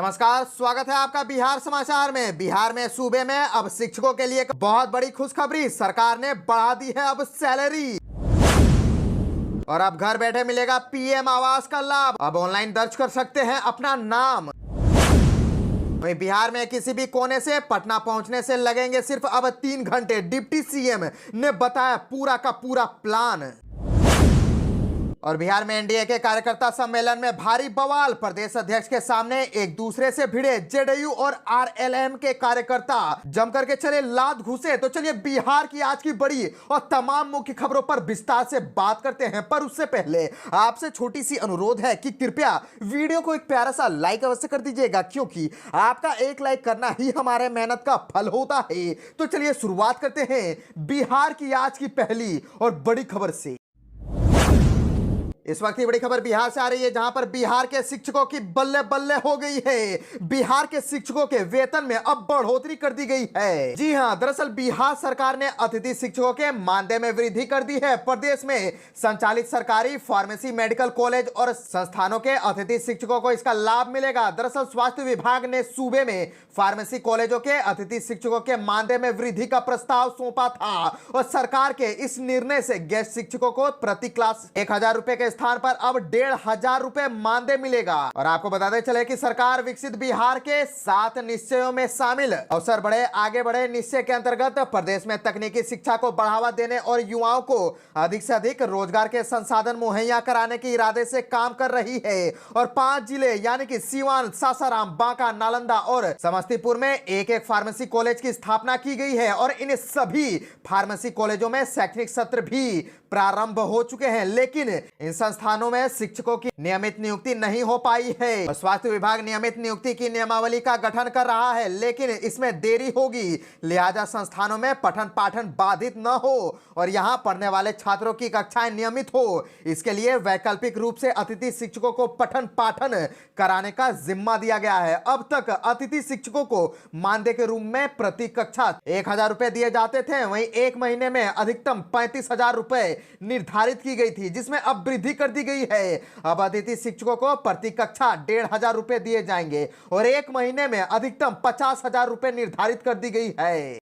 नमस्कार, स्वागत है आपका बिहार समाचार में। बिहार में सूबे में अब शिक्षकों के लिए एक बहुत बड़ी खुशखबरी, सरकार ने बढ़ा दी है अब सैलरी और अब घर बैठे मिलेगा पीएम आवास का लाभ। अब ऑनलाइन दर्ज कर सकते हैं अपना नाम। वहीं बिहार में किसी भी कोने से पटना पहुंचने से लगेंगे सिर्फ अब 3 घंटे। डिप्टी सीएम ने बताया पूरा का पूरा प्लान। और बिहार में एनडीए के कार्यकर्ता सम्मेलन में भारी बवाल, प्रदेश अध्यक्ष के सामने एक दूसरे से भिड़े जेडीयू और आरएलएम के कार्यकर्ता, जमकर के चले लात घुसे। तो चलिए बिहार की आज की बड़ी और तमाम मुख्य खबरों पर विस्तार से बात करते हैं, पर उससे पहले आपसे छोटी सी अनुरोध है कि कृपया वीडियो को एक प्यारा सा लाइक अवश्य कर दीजिएगा, क्योंकि आपका एक लाइक करना ही हमारे मेहनत का फल होता है। तो चलिए शुरुआत करते हैं बिहार की आज की पहली और बड़ी खबर से। इस वक्त की बड़ी खबर बिहार से आ रही है, जहां पर बिहार के शिक्षकों की बल्ले बल्ले हो गई है। बिहार के शिक्षकों के वेतन में अब बढ़ोतरी कर दी गई है। जी हां, दरअसल बिहार सरकार ने अतिथि शिक्षकों के मानदेय में वृद्धि कर दी है। प्रदेश में संचालित सरकारी फार्मेसी, मेडिकल कॉलेज और संस्थानों के अतिथि शिक्षकों को इसका लाभ मिलेगा। दरअसल स्वास्थ्य विभाग ने सूबे में फार्मेसी कॉलेजों के अतिथि शिक्षकों के मानदेय में वृद्धि का प्रस्ताव सौंपा था और सरकार के इस निर्णय से गेस्ट शिक्षकों को प्रति क्लास 1000 रुपए के स्थान पर अब 1500 रुपए मानदेय मिलेगा। और आपको बताते चले कि सरकार विकसित बिहार के 7 निश्चयों में शामिल अवसर बढ़े आगे बढ़े निश्चय के अंतर्गत प्रदेश में तकनीकी शिक्षा को बढ़ावा देने और युवाओं को अधिक से अधिक रोजगार के संसाधन मुहैया कराने के इरादे से काम कर रही है। और 5 जिले यानी कि सीवान, सासाराम, बांका, नालंदा और समस्तीपुर में एक एक फार्मेसी कॉलेज की स्थापना की गई है। और इन सभी फार्मेसी कॉलेजों में शैक्षणिक सत्र भी प्रारंभ हो चुके हैं, लेकिन इन संस्थानों में शिक्षकों की नियमित नियुक्ति नहीं हो पाई है। स्वास्थ्य विभाग नियमित नियुक्ति की नियमावली का गठन कर रहा है, लेकिन इसमें देरी होगी। लिहाजा संस्थानों में पठन पाठन बाधित न हो और यहां पढ़ने वाले छात्रों की कक्षाएं नियमित हो, इसके लिए वैकल्पिक रूप से अतिथि शिक्षकों को पठन पाठन कराने का जिम्मा दिया गया है। अब तक अतिथि शिक्षकों को मानदेय के रूप में प्रति कक्षा 1000 रुपए दिए जाते थे। वहीं एक महीने में अधिकतम 35,000 रुपए निर्धारित की गई थी, जिसमें अब वृद्धि कर दी गई है। अब अतिथि शिक्षकों को प्रति कक्षा 1500 रुपए दिए जाएंगे और एक महीने में अधिकतम 50,000 रुपए निर्धारित कर दी गई है।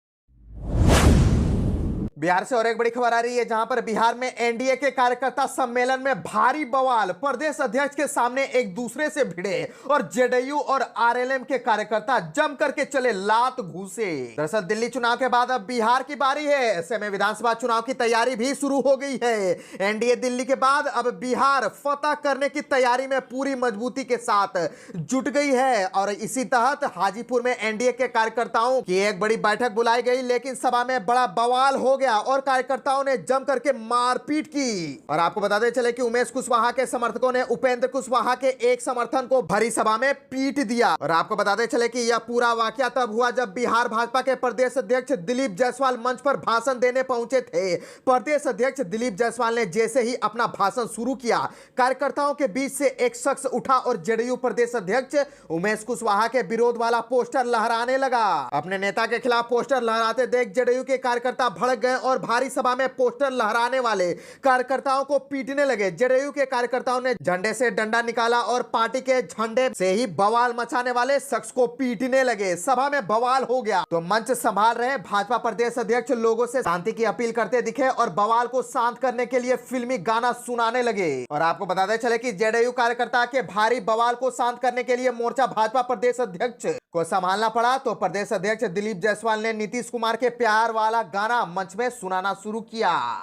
बिहार से और एक बड़ी खबर आ रही है, जहां पर बिहार में एनडीए के कार्यकर्ता सम्मेलन में भारी बवाल, प्रदेश अध्यक्ष के सामने एक दूसरे से भिड़े और जेडीयू और आरएलएम के कार्यकर्ता जम करके चले लात घूसे। दरअसल दिल्ली चुनाव के बाद अब बिहार की बारी है। ऐसे में विधानसभा चुनाव की तैयारी भी शुरू हो गई है। एनडीए दिल्ली के बाद अब बिहार फतह करने की तैयारी में पूरी मजबूती के साथ जुट गई है। और इसी तहत हाजीपुर में एनडीए के कार्यकर्ताओं की एक बड़ी बैठक बुलाई गई, लेकिन सभा में बड़ा बवाल हो गया और कार्यकर्ताओं ने जम करके मारपीट की। और आपको बताते चले कि उमेश कुशवाहा के समर्थकों ने उपेंद्र कुशवाहा के एक समर्थन को भरी सभा में पीट दिया। और आपको बताते चले कि यह पूरा वाकया तब हुआ जब बिहार भाजपा के प्रदेश अध्यक्ष दिलीप जायसवाल मंच पर भाषण देने पहुंचे थे। प्रदेश अध्यक्ष दिलीप जायसवाल ने जैसे ही अपना भाषण शुरू किया, कार्यकर्ताओं के बीच से एक शख्स उठा और जेडीयू प्रदेश अध्यक्ष उमेश कुशवाहा के विरोध वाला पोस्टर लहराने लगा। अपने नेता के खिलाफ पोस्टर लहराते देख जेडीयू के कार्यकर्ता भड़क गए और भारी सभा में पोस्टर लहराने वाले कार्यकर्ताओं को पीटने लगे। जेडीयू के कार्यकर्ताओं ने झंडे से डंडा निकाला और पार्टी के झंडे से ही बवाल मचाने वाले शख्स को पीटने लगे। सभा में बवाल हो गया तो मंच संभाल रहे भाजपा प्रदेश अध्यक्ष लोगों से शांति की अपील करते दिखे और बवाल को शांत करने के लिए फिल्मी गाना सुनाने लगे। और आपको बताते चले कि जेडीयू कार्यकर्ता के भारी बवाल को शांत करने के लिए मोर्चा भाजपा प्रदेश अध्यक्ष को संभालना पड़ा। तो प्रदेश अध्यक्ष दिलीप जायसवाल ने नीतीश कुमार के प्यार वाला गाना मंच में सुनाना शुरू किया।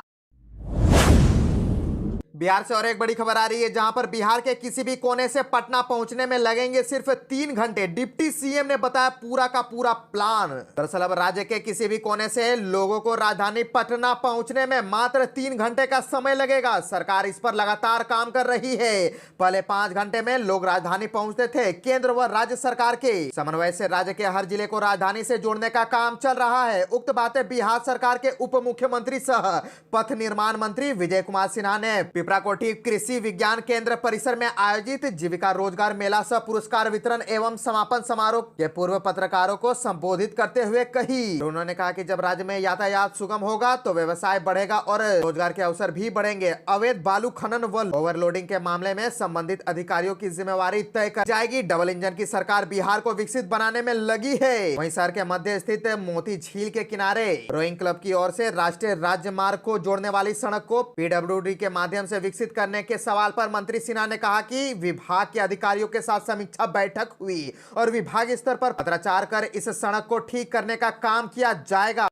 बिहार से और एक बड़ी खबर आ रही है, जहां पर बिहार के किसी भी कोने से पटना पहुंचने में लगेंगे सिर्फ 3 घंटे। डिप्टी सीएम ने बताया पूरा का पूरा प्लान। दरअसल अब राज्य के किसी भी कोने से लोगों को राजधानी पटना पहुंचने में मात्र 3 घंटे का समय लगेगा। सरकार इस पर लगातार काम कर रही है। पहले 5 घंटे में लोग राजधानी पहुंचते थे। केंद्र व राज्य सरकार के समन्वय से राज्य के हर जिले को राजधानी से जोड़ने का काम चल रहा है। उक्त बातें बिहार सरकार के उप मुख्यमंत्री सह पथ निर्माण मंत्री विजय कुमार सिन्हा ने पिपराकोठी कृषि विज्ञान केंद्र परिसर में आयोजित जीविका रोजगार मेला सह पुरस्कार वितरण एवं समापन समारोह के पूर्व पत्रकारों को संबोधित करते हुए कही। उन्होंने कहा कि जब राज्य में यातायात सुगम होगा तो व्यवसाय बढ़ेगा और रोजगार के अवसर भी बढ़ेंगे। अवैध बालू खनन व ओवरलोडिंग के मामले में संबंधित अधिकारियों की जिम्मेवारी तय कर जाएगी। डबल इंजन की सरकार बिहार को विकसित बनाने में लगी है। वहीं शहर के मध्य स्थित मोती झील के किनारे रोइंग क्लब की ओर से राष्ट्रीय राजमार्ग को जोड़ने वाली सड़क को पीडब्ल्यूडी के माध्यम से विकसित करने के सवाल पर मंत्री सिन्हा ने कहा कि विभाग के अधिकारियों के साथ समीक्षा बैठक हुई और विभाग स्तर पर पत्राचार कर इस सड़क को ठीक करने का काम किया जाएगा।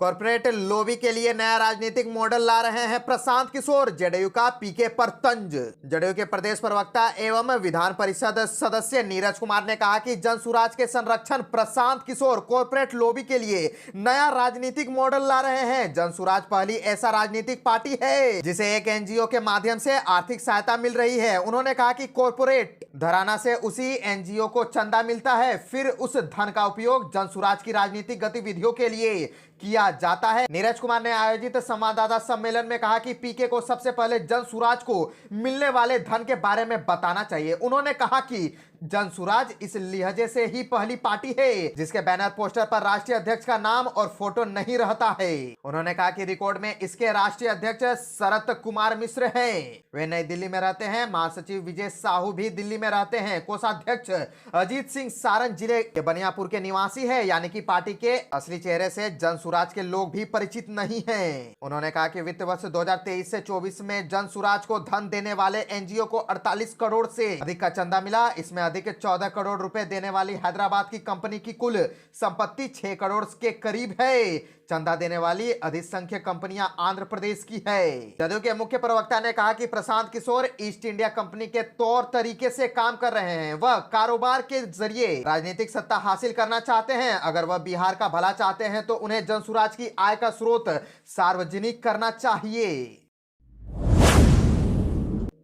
कॉर्पोरेट लॉबी के लिए नया राजनीतिक मॉडल ला रहे हैं प्रशांत किशोर। जदयू का पीके पर तंज। जदयू के प्रदेश प्रवक्ता एवं विधान परिषद सदस्य नीरज कुमार ने कहा कि जन सुराज के संरक्षण प्रशांत किशोर कॉर्पोरेट लॉबी के लिए नया राजनीतिक मॉडल ला रहे हैं। जन सुराज पहली ऐसा राजनीतिक पार्टी है जिसे एक एनजीओ के माध्यम से आर्थिक सहायता मिल रही है। उन्होंने कहा कि कॉर्पोरेट घराना से उसी एनजीओ को चंदा मिलता है, फिर उस धन का उपयोग जन सुराज की राजनीतिक गतिविधियों के लिए किया जाता है। नीरज कुमार ने आयोजित संवाददाता सम्मेलन में कहा कि पीके को सबसे पहले जन सुराज को मिलने वाले धन के बारे में बताना चाहिए। उन्होंने कहा कि जन सुराज इस लिहाजे से ही पहली पार्टी है जिसके बैनर पोस्टर पर राष्ट्रीय अध्यक्ष का नाम और फोटो नहीं रहता है। उन्होंने कहा कि रिकॉर्ड में इसके राष्ट्रीय अध्यक्ष शरत कुमार मिश्र हैं, वे नई दिल्ली में रहते हैं। महासचिव विजय साहू भी दिल्ली में रहते हैं। कोषाध्यक्ष अजीत सिंह सारण जिले के बनियापुर के निवासी है, यानी कि पार्टी के असली चेहरे से जन सुराज के लोग भी परिचित नहीं हैं। उन्होंने कहा कि वित्त वर्ष 2023 से 24 में जन सुराज को धन देने वाले एनजीओ को 48 करोड़ से अधिक का चंदा मिला। इसमें अधिक 14 करोड़ रुपए देने वाली हैदराबाद की कंपनी की कुल संपत्ति 6 करोड़ के करीब है। चंदा देने वाली अधिसंख्यक कंपनियां आंध्र प्रदेश की है। जदयू के मुख्य प्रवक्ता ने कहा कि Prashant Kishor east India company के तौर तरीके से काम कर रहे हैं। वह कारोबार के जरिए राजनीतिक सत्ता हासिल करना चाहते हैं। अगर वह बिहार का भला चाहते हैं तो उन्हें जन सुराज की आय का स्रोत सार्वजनिक करना चाहिए।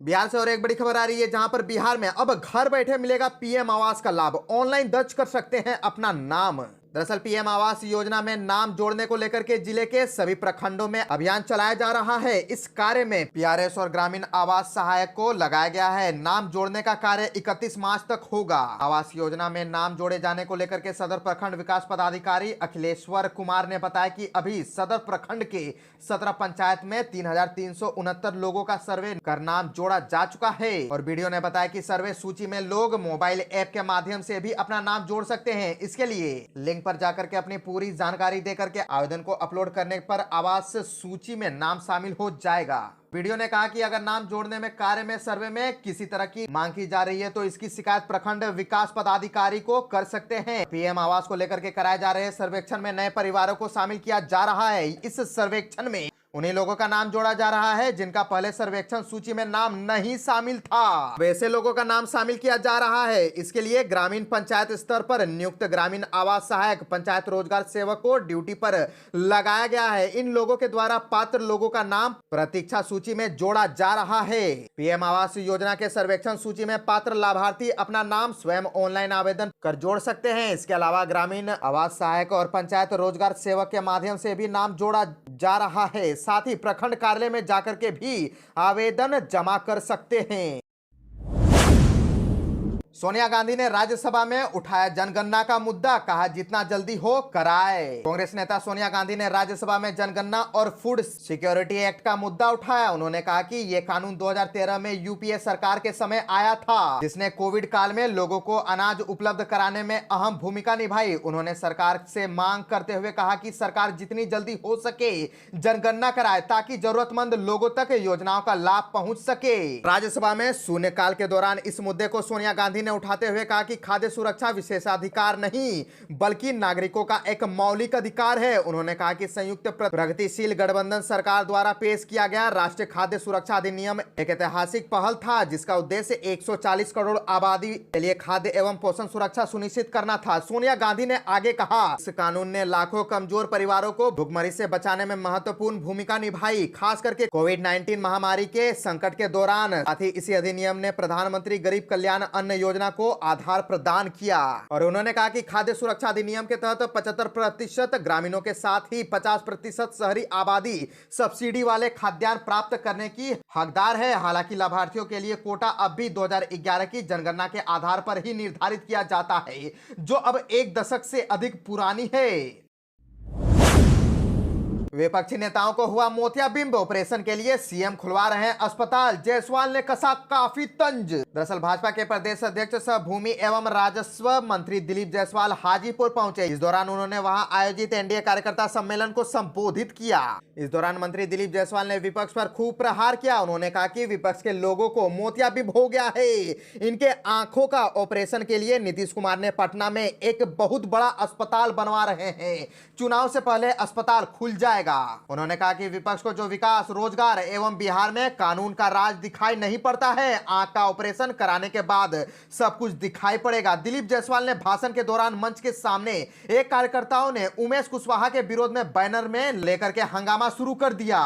बिहार से और एक बड़ी खबर आ रही है, जहां पर बिहार में अब घर बैठे मिलेगा पीएम आवास का लाभ। ऑनलाइन दर्ज कर सकते हैं अपना नाम। दरअसल पीएम आवास योजना में नाम जोड़ने को लेकर के जिले के सभी प्रखंडों में अभियान चलाया जा रहा है। इस कार्य में पीआरएस और ग्रामीण आवास सहायक को लगाया गया है। नाम जोड़ने का कार्य 31 मार्च तक होगा। आवास योजना में नाम जोड़े जाने को लेकर के सदर प्रखंड विकास पदाधिकारी अखिलेश्वर कुमार ने बताया कि अभी सदर प्रखंड के 17 पंचायत में 3,369 लोगों का सर्वे कर नाम जोड़ा जा चुका है। और वीडियो ने बताया कि सर्वे सूची में लोग मोबाइल ऐप के माध्यम से भी अपना नाम जोड़ सकते हैं। इसके लिए लिंक पर जाकर के अपनी पूरी जानकारी देकर के आवेदन को अपलोड करने पर आवास सूची में नाम शामिल हो जाएगा। वीडियो ने कहा कि अगर नाम जोड़ने में कार्य में सर्वे में किसी तरह की मांग की जा रही है तो इसकी शिकायत प्रखंड विकास पदाधिकारी को कर सकते हैं। पीएम आवास को लेकर के कराए जा रहे सर्वेक्षण में नए परिवारों को शामिल किया जा रहा है। इस सर्वेक्षण में उन्हीं लोगों का नाम जोड़ा जा रहा है जिनका पहले सर्वेक्षण सूची में नाम नहीं शामिल था। वैसे लोगों का नाम शामिल किया जा रहा है। इसके लिए ग्रामीण पंचायत स्तर पर नियुक्त ग्रामीण आवास सहायक पंचायत रोजगार सेवक को ड्यूटी पर लगाया गया है। इन लोगों के द्वारा पात्र लोगों का नाम प्रतीक्षा सूची में जोड़ा जा रहा है। पीएम आवास योजना के सर्वेक्षण सूची में पात्र लाभार्थी अपना नाम स्वयं ऑनलाइन आवेदन कर जोड़ सकते हैं। इसके अलावा ग्रामीण आवास सहायक और पंचायत रोजगार सेवक के माध्यम से भी नाम जोड़ा जा रहा है। साथ ही प्रखंड कार्यालय में जाकर के भी आवेदन जमा कर सकते हैं। सोनिया गांधी ने राज्यसभा में उठाया जनगणना का मुद्दा, कहा जितना जल्दी हो कराए। कांग्रेस नेता सोनिया गांधी ने राज्यसभा में जनगणना और फूड सिक्योरिटी एक्ट का मुद्दा उठाया। उन्होंने कहा कि यह कानून 2013 में यूपीए सरकार के समय आया था, जिसने कोविड काल में लोगों को अनाज उपलब्ध कराने में अहम भूमिका निभाई। उन्होंने सरकार से मांग करते हुए कहा कि सरकार जितनी जल्दी हो सके जनगणना कराए ताकि जरूरतमंद लोगों तक योजनाओं का लाभ पहुंच सके। राज्यसभा में शून्यकाल के दौरान इस मुद्दे को सोनिया गांधी ने उठाते हुए कहा कि खाद्य सुरक्षा विशेषाधिकार नहीं बल्कि नागरिकों का एक मौलिक अधिकार है। उन्होंने कहा कि संयुक्त प्रगतिशील गठबंधन सरकार द्वारा पेश किया गया राष्ट्रीय खाद्य सुरक्षा अधिनियम एक ऐतिहासिक पहल था, जिसका उद्देश्य 140 करोड़ आबादी के लिए खाद्य एवं पोषण सुरक्षा सुनिश्चित करना था। सोनिया गांधी ने आगे कहा, इस कानून ने लाखों कमजोर परिवारों को भुखमरी से बचाने में महत्वपूर्ण भूमिका निभाई, खास करके कोविड-19 महामारी के संकट के दौरान। साथ ही इसी अधिनियम ने प्रधानमंत्री गरीब कल्याण अन्न योजना योजना को आधार प्रदान किया। और उन्होंने कहा कि खाद्य सुरक्षा अधिनियम के तहत 75% ग्रामीणों के साथ ही 50% शहरी आबादी सब्सिडी वाले खाद्यान्न प्राप्त करने की हकदार है। हालांकि लाभार्थियों के लिए कोटा अब भी 2011 की जनगणना के आधार पर ही निर्धारित किया जाता है, जो अब एक दशक से अधिक पुरानी है। विपक्षी नेताओं को हुआ मोतियाबिंद, ऑपरेशन के लिए सीएम खुलवा रहे हैं अस्पताल, जायसवाल ने कसा काफी तंज। दरअसल भाजपा के प्रदेश अध्यक्ष सह भूमि एवं राजस्व मंत्री दिलीप जायसवाल हाजीपुर पहुंचे। इस दौरान उन्होंने वहां आयोजित एनडीए कार्यकर्ता सम्मेलन को संबोधित किया। इस दौरान मंत्री दिलीप जायसवाल ने विपक्ष पर खूब प्रहार किया। उन्होंने कहा कि विपक्ष के लोगों को मोतियाबिंद हो गया है। इनके आंखों का ऑपरेशन के लिए नीतीश कुमार ने पटना में एक बहुत बड़ा अस्पताल बनवा रहे हैं। चुनाव से पहले अस्पताल खुल जाएगा। उन्होंने कहा कि विपक्ष को जो विकास, रोजगार एवं बिहार में कानून का राज दिखाई नहीं पड़ता है, आंख का ऑपरेशन कराने के बाद सब कुछ दिखाई पड़ेगा। दिलीप जायसवाल ने भाषण के दौरान मंच के सामने एक कार्यकर्ताओं ने उमेश कुशवाहा के विरोध में बैनर में लेकर के हंगामा शुरू कर दिया।